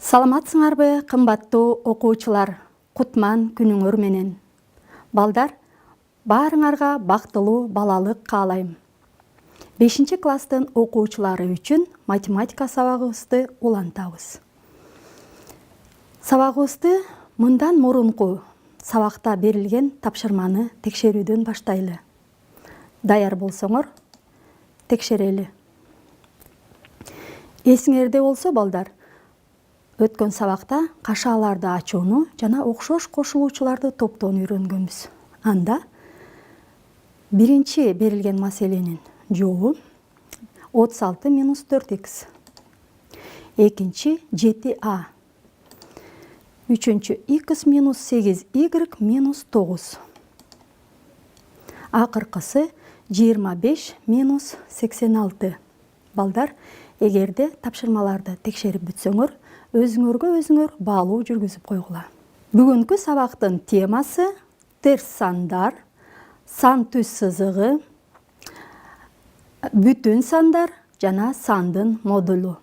Саламатсыңарбы, кымбаттуу окуучулар, кутман күнүңөр менен. Балдар, баарыңарга бактылуу балалык каалайм. 5-класстын окуучулары үчүн математика сабагыбызды улантабыз. Сабагыбызды мындан мурунку сабакта берилген тапшырманы текшерүүдөн баштайлы. Даяр болсоңор, текшерели. Эсиңерде болсо, балдар, өткөн сабакта кашааларды ачууну жана окшош кошулуучуларды топтоону үйрөнгөнбүз. Анда биринчи берилген маселенин жообу 36 минус 4х. Экинчи 7а. Үчүнчү x минус 8y минус 9. Акыркысы 25 минус 86. Балдар, эгерде тапшырмаларды текшерип бүтсөңөр, өзүңөр баалуу жүргүзүп койгула. Бүгүнкү сабактын темасы терс сандар, сан түз сызыгы, бүтүн сандар жана сандын модулу.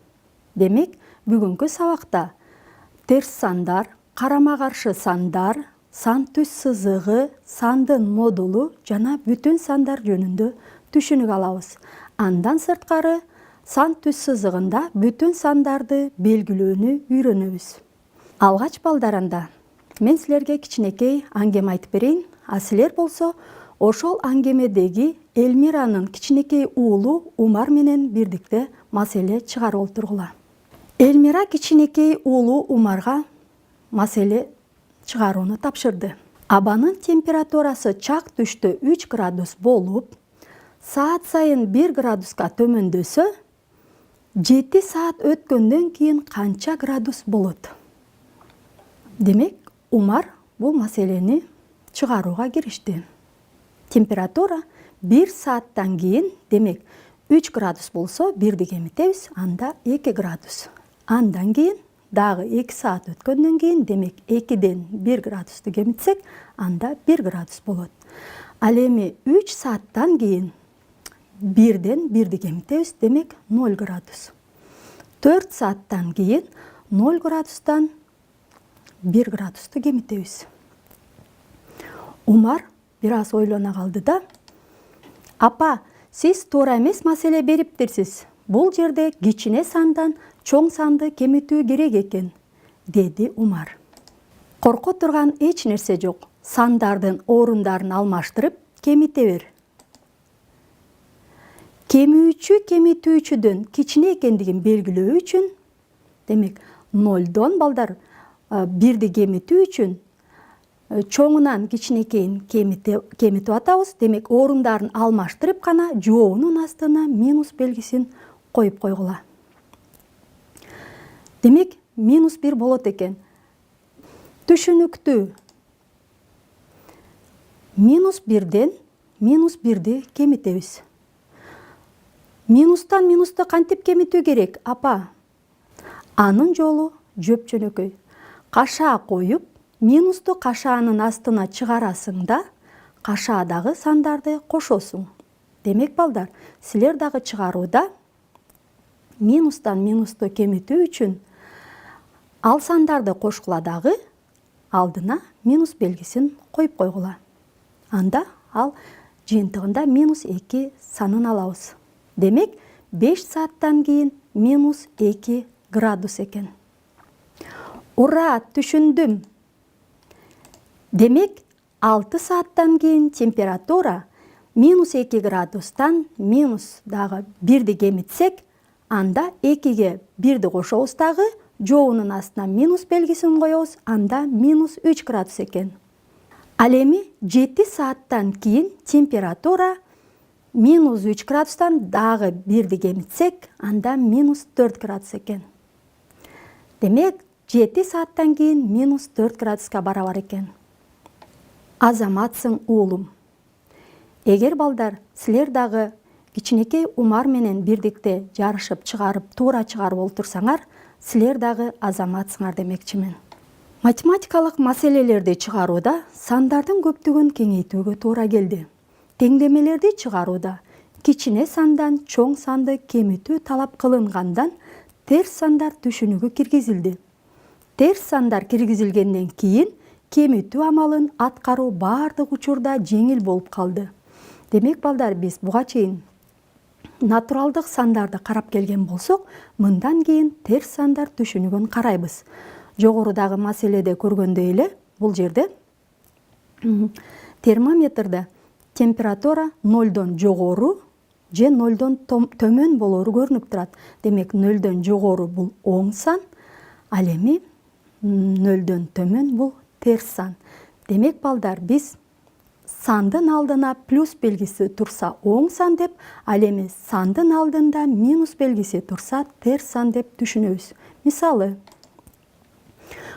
Демек, бүгүнкү сабакта терс сандар, карама-каршы сандар, сан түз сызыгы, сандын модулу жана бүтүн сандар жөнүндө түшүнүк алабыз. Андан сырткары сан түз сызыгында бүтүн сандарды белгилөөнү үйрөнөбүз. Алгач балдарында мен силерге кичинекей аңгеме айтып берейин, а силер болсо ошол аңгемедеги Элмиранын кичинекей уулу Умар менен бирдикте маселе чыгарып олтургула. Элмира кичинекей уулу Умарга маселе чыгарууну тапшырды. Абанын температурасы чак түштө 3 градус болуп, саат сайын 1 градуска төмөндөсө, 7 саат өткөндөн кийин канча градус болот? Демек, Умар бул маселени чыгарууга киришти. Температура 1 сааттан кийин, демек, 3 градус болсо, 1ди кемитебиз, анда 2 градус. Андан кийин дагы 2 саат өткөндөн кийин, демек, 2ден 1 градусту кемитсек, анда 1 градус болот. Ал эми 3 сааттан кийин 1ден 1ди кемитебиз, демек 0 градус. 4 сааттан кийин 0 градустан 1 градусту кемитебиз. Умар бир аз ойлоно калды да: "Апа, сиз туура эмес маселе бериптирсиз. Бул жерде кичине сандан чоң санды кемитүү керек экен", деди Умар. "Корко турган эч нерсе жок. Сандардын орундарын алмаштырып кемите бер. Кемүүчү кемитүүчүдөн кичине экендигин белгилөө үчүн, демек, 0дон балдар 1ди кемитүү үчүн чоңунан кичинекейин кемитип атабыз. Демек, орундарын алмаштырып гана жообунун астына минус белгисин коюп койгула. Демек, минус 1 болот экен. Түшүнүктүү. Минус 1ден минус 1ди кемитебиз. Минустан минусту кантип кемитүү керек, апа? Анын жолу жөп-жөнөкөй. Кашаа коюп, минусту кашаанын астына чыгарасың да, кашаадагы сандарды кошосуң. Демек, балдар, силер дагы чыгарууда минустан минусту кемитүү үчүн ал сандарды кошкула дагы, алдына минус белгисин коюп койгула. Анда ал жыйынтыгында минус 2 санын алабыз. Демек, 5 сааттан кийин минус 2 градус экен. Ура, түшүндүм. Демек, 6 сааттан кийин температура минус 2 градустан минус дагы 1ди кемитсек, анда 2ге 1ди кошобуз дагы, жообунун астына минус белгисин коебуз, анда минус 3 градус экен. Ал эми 7 сааттан кийин температура минус 3 градустан дагы 1ди кемитсек, анда минус 4 градус экен. Демек, 7 сааттан кийин минус 4 градуска барабар экен. Азаматсың уулум. Эгер балдар, силер дагы кичинекей Умар менен бирдикте жарышып туура чыгарып олтурсаңар, силер дагы азаматсыңар демекчимин. Математикалык маселелерди чыгарууда сандардын көптүгүн кеңейтүүгө туура келди. Теңдемелерди чыгарууда кичине сандан чоң санды кемитүү талап кылынгандан терс сандар түшүнүгү киргизилди. терс сандар киргизилгенден кийин кемитүү амалын аткаруу баардык учурда жеңил болуп калды. Демек балдар, биз буга чейин натуралдык сандарды карап келген болсок, мындан кийин терс сандар түшүнүгүн карайбыз. Жогорудагы маселеде көргөндөй эле, бул жерде термометрде температура 0дон жогору же 0дон төмөн болору көрүнүп турат. Демек 0дон жогору бул оң сан, ал эми 0дон төмөн бул терс сан. Демек балдар, биз сандын алдына плюс белгиси турса оң сан деп, ал эми сандын алдында минус белгиси турса терс сан деп түшүнөбүз. Мисалы,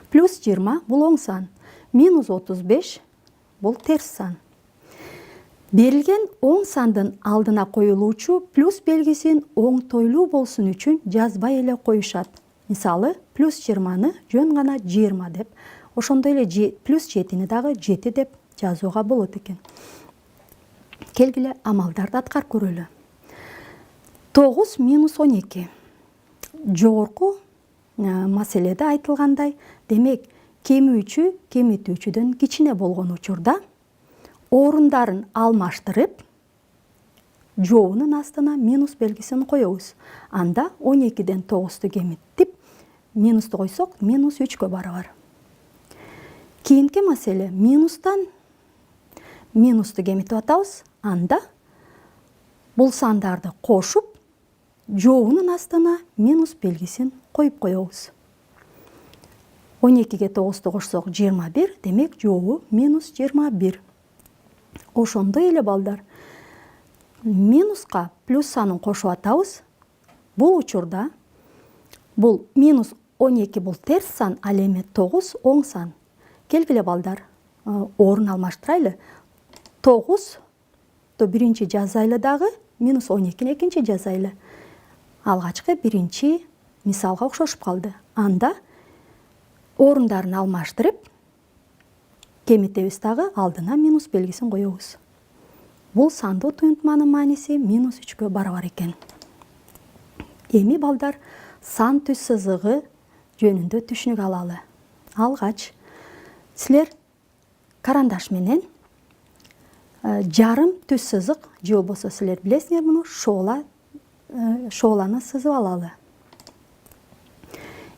плюс 20 бул оң сан, минус 35 бул терс сан. Берилген оң сандын алдына коюлуучу плюс белгисин оңтойлуу болсун үчүн жазбай эле коюшат. Мисалы, плюс 20-ны жөн гана 20 деп, ошондой эле плюс 7-ни дагы 7 деп жазууга болот экен. Келгиле амалдарды аткарып көрөлү. 9 минус 12. Жогорку маселеде айтылгандай, демек кемүүчү кемитүүчүдөн кичине болгон учурда орундарын алмаштырып, жоонун астына минус белгисин коебуз. Анда 12ден 9-ту кемиттип, минусту койсок, минус 3-кө барабар. Кийинки маселе, минустан минусту кемитип атабыз. Анда бул сандарды кошуп, жоонун астына минус белгисин коюп коебуз. 12ге 9-ту кошсок 21, демек жообу минус 21. Ошондой эле балдар, минуска плюс санын кошуп атабыз. Бул учурда бул минус 12 бул терс сан, ал эми 9 оң сан. Келгиле балдар, орун алмаштырайлы. 9-ту биринчи жазайлы дагы, минус 12-ни экинчи жазайлы. Алгачкы биринчи мисалга окшошуп калды. Анда орундарын алмаштырып, кемитебиз дагы, алдына минус белгисин коебуз. Бул сандуу туюнтманын мааниси минус 3-кө барабар экен. Эми балдар, сан түз сызыгы жөнүндө түшүнүк алалы. Алгач, силер карандаш менен жарым түз сызык, же болбосо силер билесиңер муну, шооланы сызып алалы.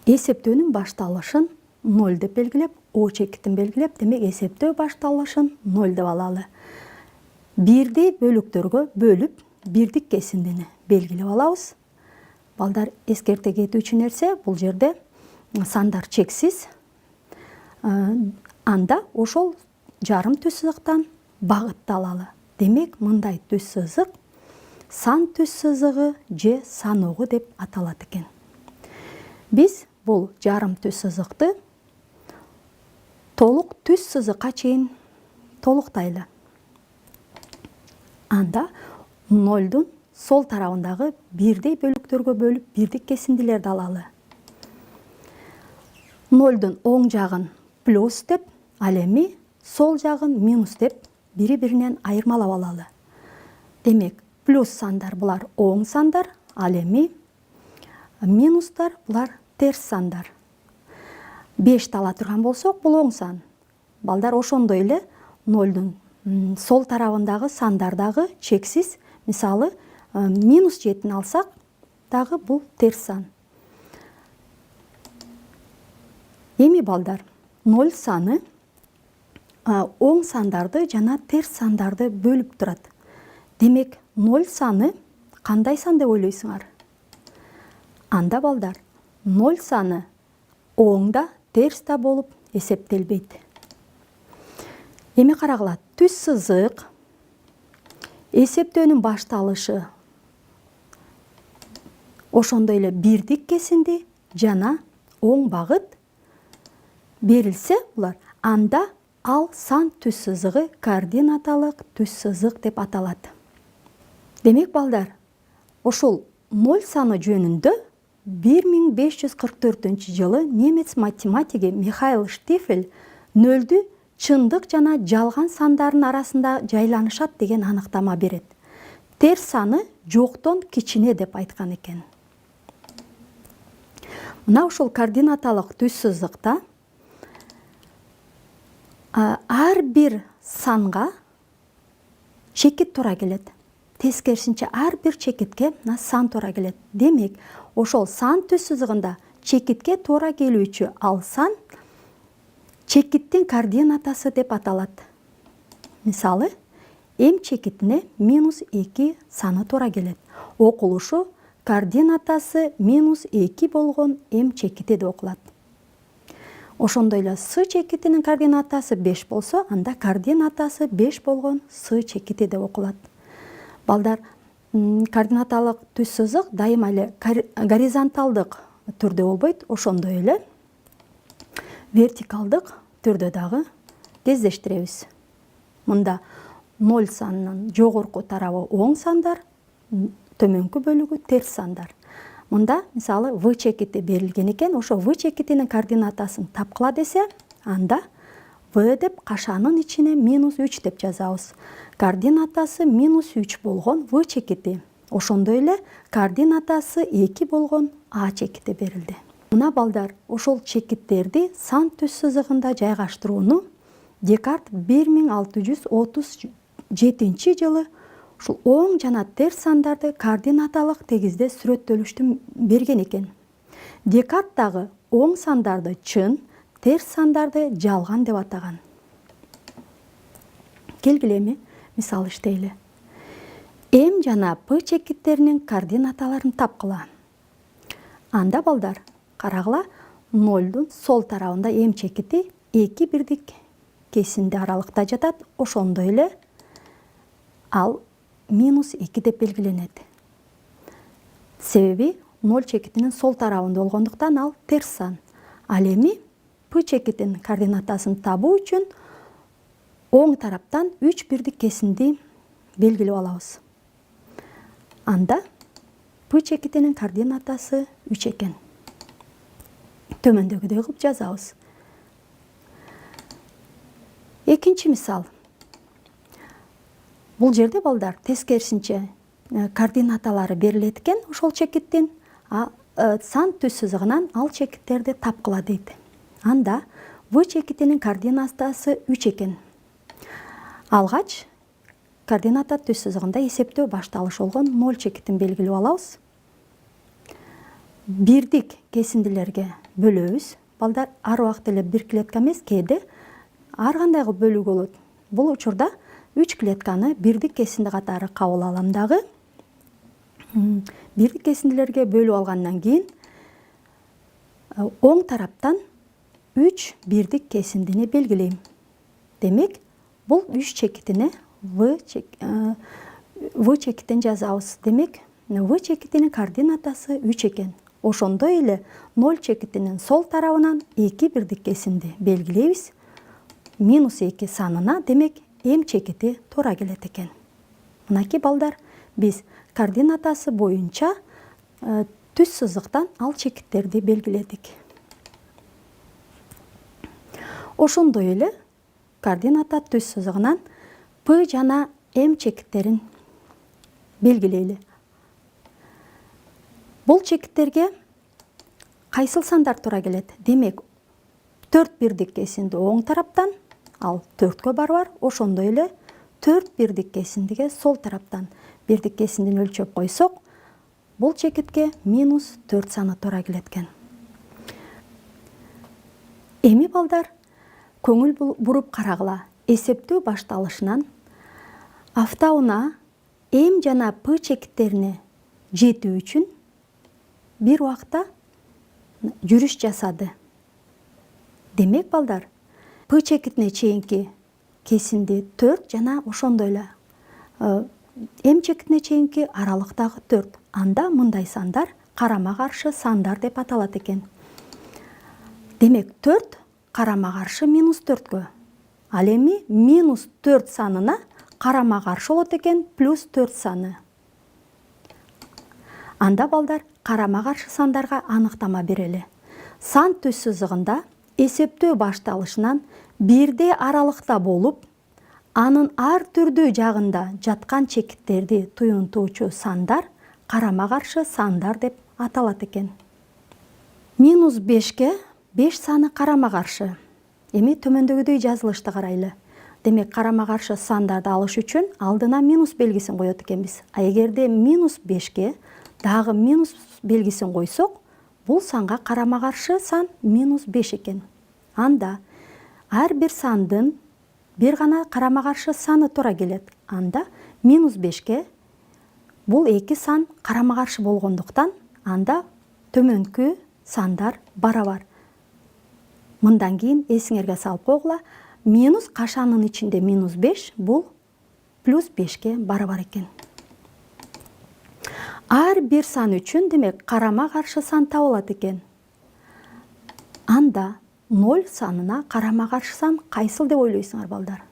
Эсептөөнүн башталышын 0 деп белгилеп, очекитин белгилеп, демек эсептөө башталышын 0 деп алалы. Бирдей бөлүктөргө бөлүп, бирдик кесиндини белгилеп алабыз. Балдар, эскерте кетүүчү нерсе, бул жерде сандар чексиз. Анда ошол жарым түз сызыктан багытты алалы. Демек, мындай түз сызык сан түз сызыгы же саногу деп аталат экен. Биз бул жарым түз сызыкты толук түз сызыкка чейин толуктайлы. Анда 0дун сол тарабындагы бирдей бөлүктөргө бөлүп, бирдик кесиндилерди алалы. 0дун оң жагын плюс деп, ал эми сол жагын минус деп, бири-биринен айырмалап алалы. Демек, плюс сандар булар оң сандар, ал эми минустар булар терс сандар. 5 ала турган болсок, бул оң сан. Балдар, ошондой эле 0дун сол тарабындагы сандардагы чексиз, мисалы, минус 7-ни алсак, дагы бул терс сан. Эми балдар, 0 саны оң сандарды жана терс сандарды бөлүп турат. Демек, 0 саны кандай сан деп ойлойсуңар? Анда балдар, 0 саны оң да, терс да болуп эсептелбейт. Эми карагыла, түз сызык, эсептөөнүн башталышы ошондой эле бирдик кесинди жана оң багыт берилсе, булар, анда ал сан түз сызыгы координаталык түз сызык деп аталат. Демек балдар, ошол 0 саны жөнүндө 1544-жылы немец математиги Михаил Штифель 0дү чындык жана жалган сандардын арасында жайланышат деген аныктама берет. Терс саны жоктон кичине деп айткан экен. Мына ушул координаталык түз сызыкта ар бир санга чекит туура келет. Тескерисинче ар бир чекитке мына сан туура келет. Демек, ошол сан түз сызыгында чекитке туура келүүчү ал сан чекиттин координатасы деп аталат. Мисалы, М чекитине -2 саны туура келет. Окулушу координатасы -2 болгон М чекити деп окулат. Ошондой эле С чекитинин координатасы 5 болсо, анда координатасы 5 болгон С чекити деп окулат. Балдар, координаталык түз сызык дайыма эле горизонталдык түрдө болбойт, ошондой эле вертикалдык түрдө дагы кездештиребиз. Мында 0 санынын жогорку тарабы оң сандар, төмөнкү бөлүгү терс сандар. Мында мисалы В чекити берилген экен, ошо В чекитинин координатасын тапкыла десе, анда В деп кашанын ичине -3 деп жазабыз. Координатасы -3 болгон В чекити. Ошондой эле координатасы 2 болгон А чекити берилди. Мына балдар, ошол чекиттерди сан түз сызыгында жайгаштырууну Декарт 1637 жылы ушул оң жана терс сандарды координаталык тегизде сүрөттөлүштү берген экен. Декарт дагы оң сандарды чын, терс сандарды жалган деп атаган. Келгиле эми мисал иштейли. М жана П чекиттеринин координаталарын тапкыла. Анда балдар, карагыла, 0дун сол тарабында М чекити 2 бирдик кесинди аралыкта жатат, ошондой эле ал -2 деп белгиленет. Себеби 0 чекитинин сол тарабында болгондуктан ал терс сан. Ал эми П чекитинин координатасын табуу үчүн оң тараптан 3 бирдик кесинди белгилеп алабыз. Анда П чекитинин координатасы 3 экен. Төмөндөгүдөй кылып жазабыз. Экинчи мисал. Бул жерде балдар тескерисинче координаталары берилет экен ошол чекиттин, сан түз сызыгынан ал чекиттерди тапкыла дейт. Анда В чекитинин координатасы 3 экен. Алгач координата түз сызыгында эсептөө башталышы болгон 0 чекитин белгилеп алабыз. Бирдик кесиндилерге бөлөбүз. Балдар, ар убакыт эле бир клетка эмес, кээде ар кандай бөлүгү болот. Бул учурда 3 клетканы бирдик кесинди катары кабыл алам дагы. Бирдик кесиндилерге бөлүп алгандан кийин оң тараптан 3 бирдик кесиндини белгилейм. Демек, бул 3 чекитине В чекитин жазабыз. Демек, В чекитинин координатасы 3 экен. Ошондой эле 0 чекитинин сол тарабынан 2 бирдик кесинди белгилейбиз. -2 санына, демек, М чекити туура келет экен. Мынакей балдар, биз координатасы боюнча түз сызыктан ал чекиттерди белгиледик. Ошондой эле координата түз сызыгынан П жана М чекиттерин белгилейли. Бул чекиттерге кайсыл сандар туура келет? Демек, 4 бирдик кесинди оң тараптан, ал 4кө барабар, ошондой эле 4 бирдик кесиндиге сол тараптан бирдик кесиндини өлчөп койсок, бул чекитке -4 саны туура келет экен. Эми балдар, көңүл буруп карагыла. Эсептөө башталышынан автауна М жана П чекиттерине жетүү үчүн бир убакта жүрүш жасады. Демек балдар, П чекитине чейинки кесинди 4 жана ошондой эле М чекитине чейинки аралыктагы 4. Анда мындай сандар карама каршы сандар деп аталат экен. Демек, 4 карама каршы -4кө. Ал эми -4 санына карама каршы болот экен +4 саны. Анда балдар, карама каршы сандарга аныктама берели. Сан түз сызыгында эсептөө башталышынан бирдей аралыкта болуп, анын ар түрдүү жагында жаткан чекиттерди туюнтуучу сандар карама каршы сандар деп аталат экен. -5-ке 5 саны карама-каршы. Эми төмөндөгүдөй жазылышты карайлы. Демек, карама-каршы сандарды алыш үчүн алдына минус белгисин коет экенбиз. А эгерде -5-ке дагы минус белгисин койсок, бул санга карама-каршы сан -5 экен. Анда ар бир сандын бир гана карама-каршы саны туура келет. Анда -5-ке бул эки сан карама-каршы болгондуктан, анда төмөнкү сандар барабар. Мындан кийин эсиңерге салып койгула, минус кашанын ичинде -5 бул +5-ке барабар экен. Ар бир сан үчүн демек карама-каршы сан табылат экен. Анда 0 санына карама-каршы сан кайсыл деп ойлойсуңар балдар?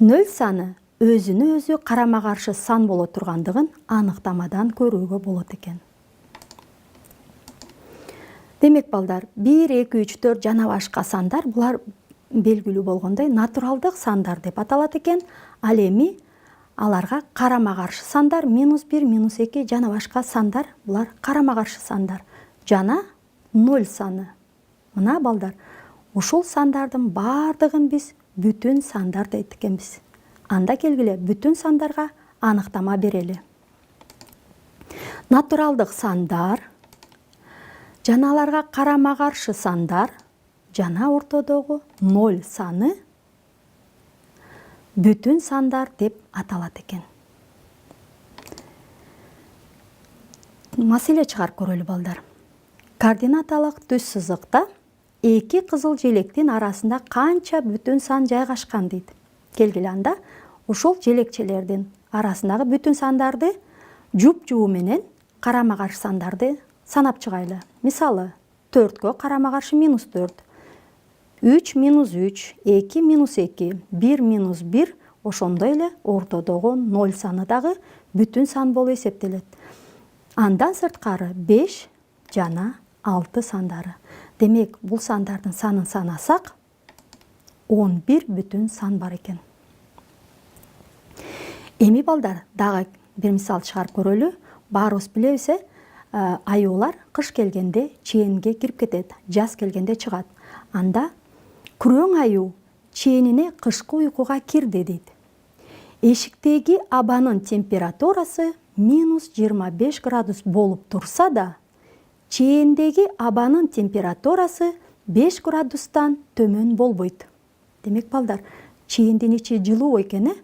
0 саны өзүнө өзү карама-каршы сан боло тургандыгын аныктамадан көрүүгө болот экен. Демек балдар, 1, 2, 3, 4 жана башка сандар булар белгилүү болгондой натуралдык сандар деп аталат экен. Ал эми аларга карама-каршы сандар -1, -2 жана башка сандар булар карама-каршы сандар. Жана 0 саны. Мына балдар, ушул сандардын бардыгын биз бүтүн сандар дейт экенбиз. Анда келгиле бүтүн сандарга аныктама берели. Натуралдык сандар жана аларга карама-каршы сандар жана ортодогу 0 саны бүтүн сандар деп аталат экен. Маселе чыгарып көрөлү балдар. Координаталык түз сызыкта эки кызыл желектин арасында канча бүтүн сан жайгашкан дейт. Келгиле анда ушул желекчелердин арасындагы бүтүн сандарды жуп-жуу менен карама-каршы сандарды санап чыгайлы. Мисалы, 4кө карама-каршы -4, 3 -3, 2 -2, 1 -1, ошондой эле ортодогу 0 саны дагы бүтүн сан болуп эсептелет. Андан сырткары 5 жана 6 сандары. Демек, бул сандардын санын санасак, 11 бүтүн сан бар экен. Эми балдар, дагы бир мисал чыгарып көрөлү. Баарыбыз билебиз, аюулар кыш келгенде чээнге кирип кетет, жаз келгенде чыгат. Анда күрөң аюу чээнине кышкы уйкуга кирди дейт. Эшиктеги абанын температурасы -25 градус болуп турса да, чээндеги абанын температурасы 5 градустан төмөн болбойт. Демек балдар, чээндин ичи жылуу экен,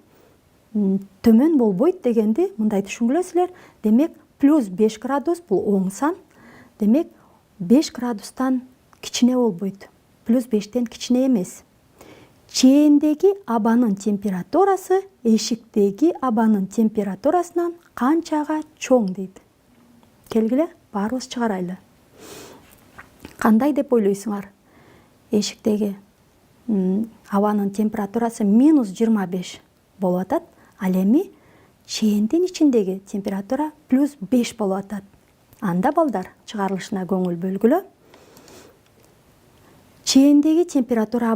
төмөн болбойт дегенди мындай түшүнгүлөсүлөр. Демек, +5 градус бул оң сан. Демек, 5 градустан кичине болбойт. +5тен кичине эмес. Чээндеги абанын температурасы эшиктеги абанын температурасынан канчага чоң дейт. Келгиле, баарыбыз чыгарайлы. Кандай деп ойлойсуңар? Эшиктеги абанын температурасы -25 болуп атат. Ал эми чээндин ичиндеги температура +5 болуп атат. Анда балдар, чыгарылышына көңүл бөлгүлө. Чээндеги температура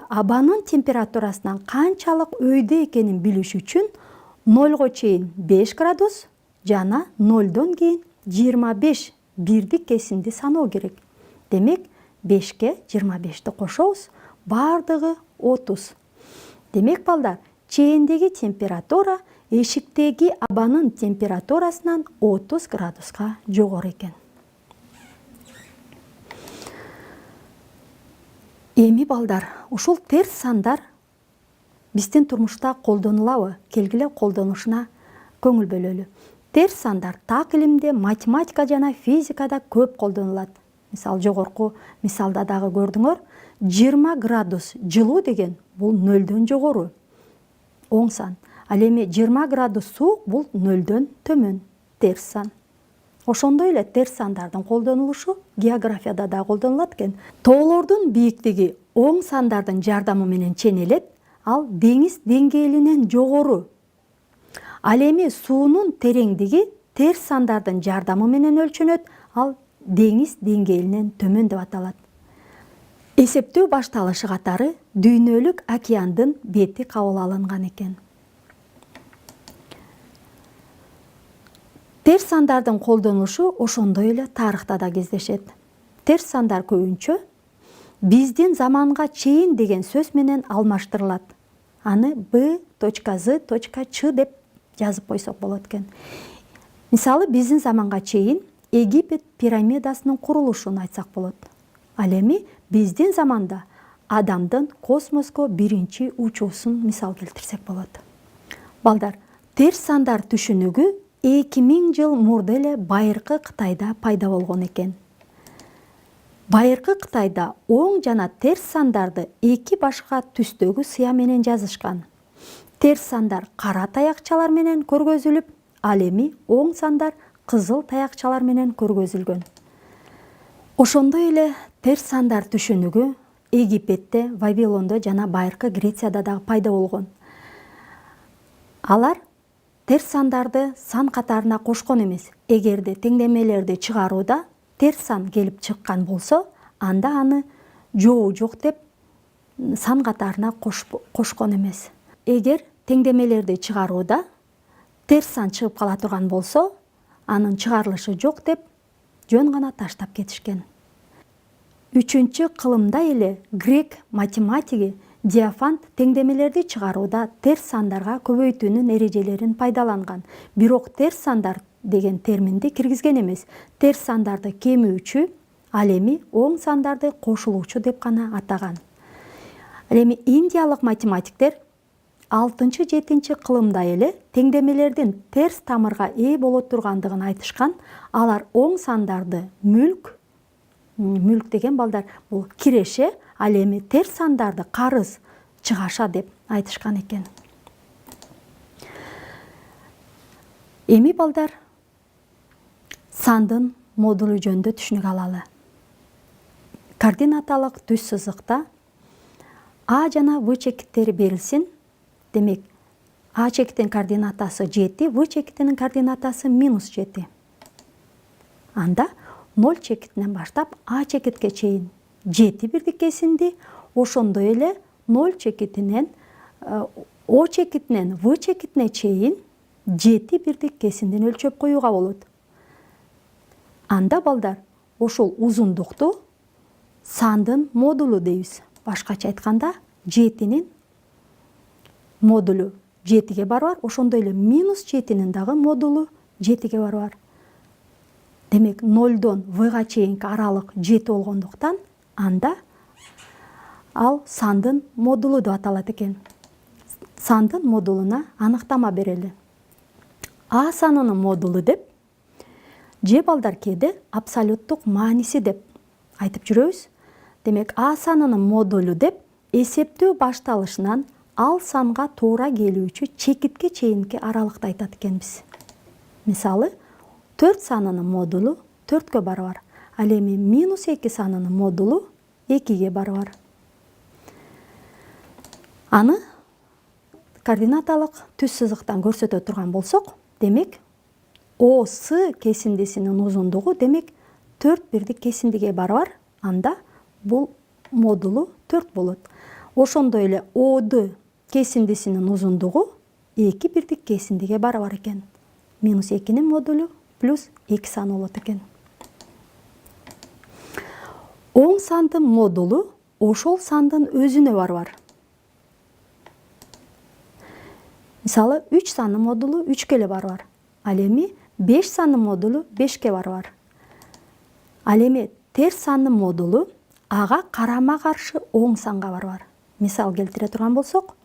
абанын температурасынан канчалык өйдө экенин билиш үчүн 0го чейин 5 градус жана 0дон кийин 25 бирдик кесинди саноо керек. Демек, 5ке 25ти кошобуз, бардыгы 30. Демек балдар, чээндеги температура эшиктеги абанын температурасынан 30 градуска жогору экен. Эми балдар, ушул терс сандар биздин турмушта колдонулабы? Келгиле колдонушуна көңүл бөлөлү. Терс сандар так илимде, математика жана физикада көп колдонулат. Мисал, жогорку мисалда дагы көрдүңөр, 20 градус жылуу деген бул 0дөн жогору. Оң сан. Ал эми 20 градус суук бул 0дөн төмөн. Терс сан. Ошондой эле терс сандардын колдонулушу географияда да колдонулат экен. Тоолордун бийиктиги оң сандардын жардамы менен ченелет, ал деңиз деңгээлинен жогору. Ал эми суунун тереңдиги терс сандардын жардамы менен өлчөнөт, ал деңиз деңгээлинен төмөн деп аталат. Эсептөө башталышы катары дүйнөлүк океандын бети кабыл алынган экен. Терс сандардын колдонушу ошондой эле тарыхта да кездешет. Терс сандар көбүнчө биздин заманга чейин деген сөз менен алмаштырылат. Аны b.z.ч деп жазып койсок болот экен. Мисалы, биздин заманга чейин Египет пирамидасынын курулушун айтсак болот. Ал эми биздин заманда адамдын космоско биринчи учуусун мисал келтирсек болот. Балдар, терс сандар түшүнүгү 2000 жыл мурда эле байыркы Кытайда пайда болгон экен. Байыркы Кытайда оң жана терс сандарды эки башка түстөгү сыя менен жазышкан. Терс сандар кара таякчалар менен көргөзүлүп, ал эми оң сандар кызыл таякчалар менен көргөзүлгөн. Ошондой эле терс сандар түшүнүгү Египетте, Вавилондо жана байыркы Грецияда дагы пайда болгон. Алар терс сандарды сан катарына кошкон эмес. Эгерде теңдемелерди чыгарууда терс сан келип чыккан болсо, анда аны жоо жок деп сан катарына кошкон эмес. Эгер теңдемелерди чыгарууда терс сан чыгып кала турган болсо, анын чыгарылышы жок деп жөн гана таштап кетишкен. 3-чү кылымда эле грек математиги Диофант теңдемелерди чыгарууда терс сандарга көбөйтүүнүн эрежелерин пайдаланган. Бирок терс сандар деген терминди киргизген эмес. Терс сандарды кемүүчү, ал эми оң сандарды кошулуучу деп гана атаган. Ал эми индиялык математиктер 6-7 кылымда эле теңдемелердин терс тамырга ээ боло тургандыгын айтышкан. Алар оң сандарды мүлк деген балдар бул киреше, ал эми терс сандарды карыз, чыгаша деп айтышкан экен. Эми балдар сандын модулу жөнүндө түшүнүк алалы. Координаталык түз сызыкта А жана В чекиттери берилсин. Демек, А чекитинин координатасы 7, В чекитинин координатасы -7. Анда 0 чекитинен баштап А чекитке чейин 7 бирдик кесинди, ошондой эле 0 чекитинен О чекитинен В чекитине чейин 7 бирдик кесиндин өлчөп коюуга болот. Анда балдар, ошол узундукту сандын модулу дейбиз. Башкача айтканда, 7-нин модулу 7-ге барабар, ошондой эле -7-нин дагы модулу 7-ге барабар. Демек, 0-дон В-га чейинки аралык 7 болгондуктан, анда ал сандын модулу деп аталат экен. Сандын модулуна аныктама берели. А санынын модулу деп, же балдар кээде абсолюттук мааниси деп айтып жүрөбүз. Демек, А санынын модулу деп эсептөө башталышынан ал санга туура келүүчү чекитке чейинки аралыкты айтат экенбиз. Мисалы, 4 санынын модулу 4-кө барабар. Ал эми -2 санынын модулу 2-ге барабар. Аны координаталык түз сызыктан көрсөтө турган болсок, демек, ОС кесиндисинин узундугу демек 4 бирдик кесиндиге барабар. Анда бул модулу 4 болот. Ошондой эле ОД кесиндисинин узундугу 2 бирдик кесиндиге барабар экен. -2-нин модулу плюс 2 сан болот экен. Оң сандын модулу ошол сандын өзүнө барабар. Мисалы, 3 сандын модулу 3-ке эле барабар. Ал эми 5 сандын модулу 5-ке барабар. Ал эми терс сандын модулу ага карама каршы оң санга барабар. Мисал келтире турган болсок,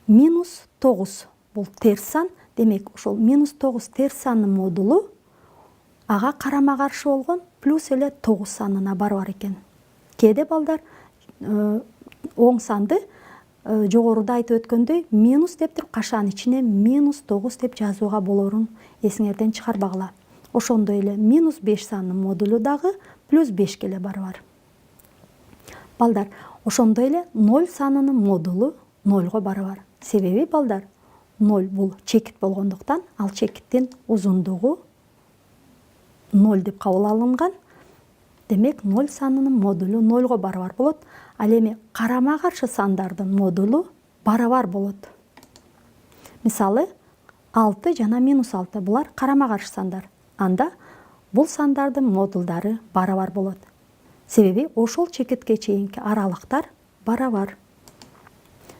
-9 бул терс сан. Демек, ошол -9 терс сандын модулу ага карама каршы болгон плюс эле 9 санына барабар экен. Кээде балдар оң санды жогоруда айтып өткөндөй минус деп туруп кашанын ичине -9 деп жазууга болорун эсиңерден чыгарбагыла. Ошондой эле -5 санынын модулу дагы плюс 5-ке эле барабар. Балдар, ошондой эле 0 санынын модулу 0-го барабар. Себеби балдар, 0 бул чекит болгондуктан, ал чекиттин узундугу 0 деп кабыл алынган. Демек, 0 санынын модулу 0-го барабар болот. Ал эми карама каршы сандардын модулу барабар болот. Мисалы, 6 жана -6 булар карама-каршы сандар. Анда бул сандардын модулдары барабар болот. Себеби ошол чекитке чейинки аралыктар барабар.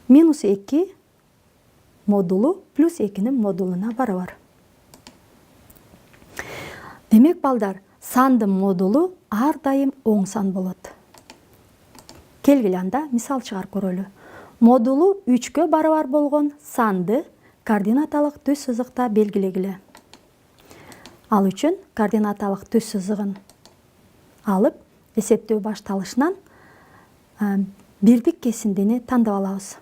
-2 модулу +2'nin модулуна барабар. Демек балдар, сандын модулу ар дайым оң сан болот. Келгиле анда мисал чыгарып көрөлү. Модулу 3-кө барабар болгон санды координаталык түз сызыкта белгилегиле. Ал үчүн координаталык түз сызыгын алып, эсептөө башталышынан бирдик кесиндини тандап алабыз.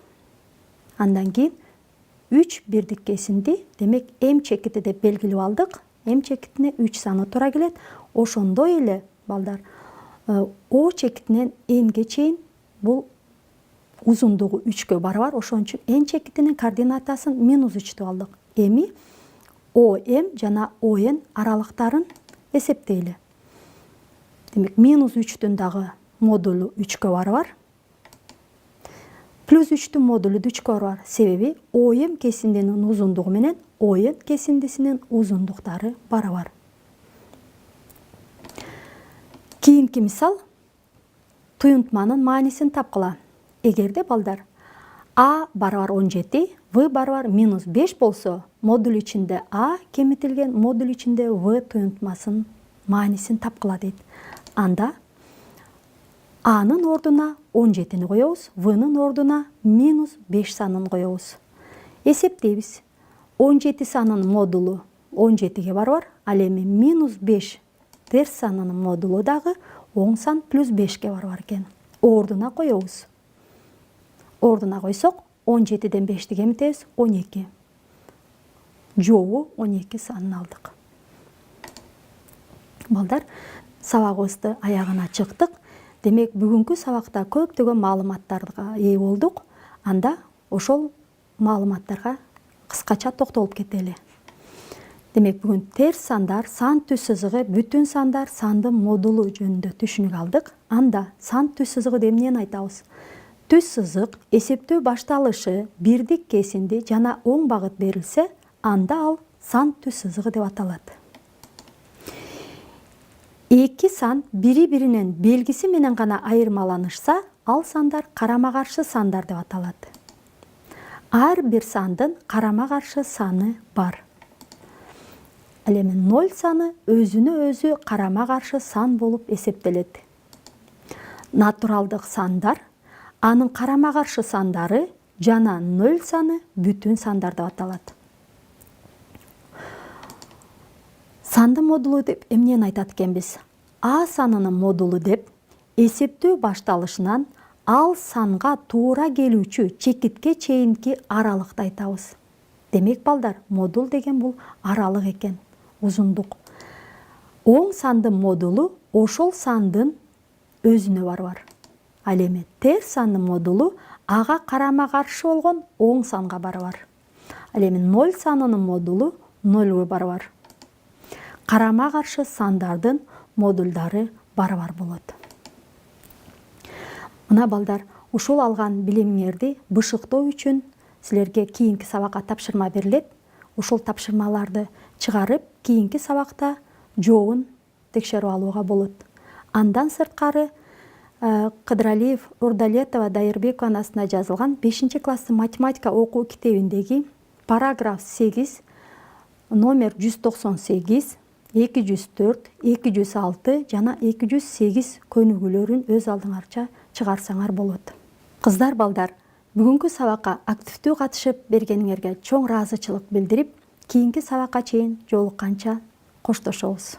Андан кийин 3 бирдик кесинди, демек М чекити деп белгилеп алдык. М чекитине 3 саны туура келет. Ошондой эле балдар, О чекитинен Н'ге чейин бул узундугу 3-кө барабар. Ошон үчүн Н чекитинин координатасын -3 деп алдык. Эми ОМ жана ОН аралыктарын эсептейли. Демек -3'түн дагы модулу 3-кө барабар. +3'түн модулу 3-кө барабар. Себеби ОМ кесиндинин узундугу менен ОН кесиндисинин узундуктары барабар. Кийинки мисал туюнтманын маанисин тапкыла. Эгерде балдар А барабар 17, В барабар -5 болсо, модуль ичинде А кемитилген, модуль ичинде В туюнтмасынын маанисин тапкыла дейт. Анда Анын ордуна 17-ни коебуз, В'нын ордуна -5 санын коебуз. Эсептейбиз. 17 санынын модулу 17-ге барабар, ал эми -5 терс санынын модулу дагы оң сан +5-ке барабар экен. Ордуна коебуз. Ордуна койсок, 17ден 5-ти кемитебиз, 12. Жобу 12 санын алдык. Балдар, сабагыбызды аягына чыктык. Демек, бүгүнкү сабакта көптөгөн маалыматтарга ээ болдук. Анда ошол маалыматтарга кыскача токтолуп кетели. Демек, бүгүн терс сандар, сан түз сызыгы, бүтүн сандар, сандын модулу жөнүндө түшүнүк алдык. Анда сан түз сызыгы деп эмнени айтабыз? Түз сызык эсептөө башталышы бирдик кесинди жана оң багыт берилсе, анда ал сан түз сызыгы деп аталат. Эки сан бири-биринен белгиси менен гана айырмаланышса, ал сандар карама-каршы сандар деп аталат. Ар бир сандын карама-каршы саны бар. Ал эми 0 саны өзүнө өзү карама-каршы сан болуп эсептелет. Натуралдык сандар, анын карама-каршы сандары жана 0 саны бүтүн сандар деп аталат. Сандын модулу деп эмнени айтат экенбиз? А санынын модулу деп эсептөө башталышынан ал санга туура келүүчү чекитке чейинки аралыкты айтабыз. Демек балдар, модул деген бул аралык экен, узундук. Оң сандын модулу ошол сандын өзүнө барабар. Ал эми терс сандын модулу ага карама-каршы болгон оң санга барабар. Ал эми 0 санынын модулу 0га барабар. Карама-каршы сандардын модулдары барабар болот. Мына балдар, ушул алган билимиңерди бышыктоо үчүн силерге кийинки сабакка тапшырма берилет. Ушул тапшырмаларды чыгарып, кийинки сабакта жообун текшерип алууга болот. Андан сырткары Кыдыралиев, Урдалетова, Дайырбекованын астына жазылган 5-класстын математика окуу китебиндеги параграф 8, номер 198, 204, 206 жана 208 көнүгүүлөрүн өз алдыңарча чыгарсаңар болот. Кыздар, балдар, бүгүнкү сабакка активдүү катышып бергениңерге чоң ыраазычылык билдирип, кийинки сабакка чейин жолукканча коштошобуз.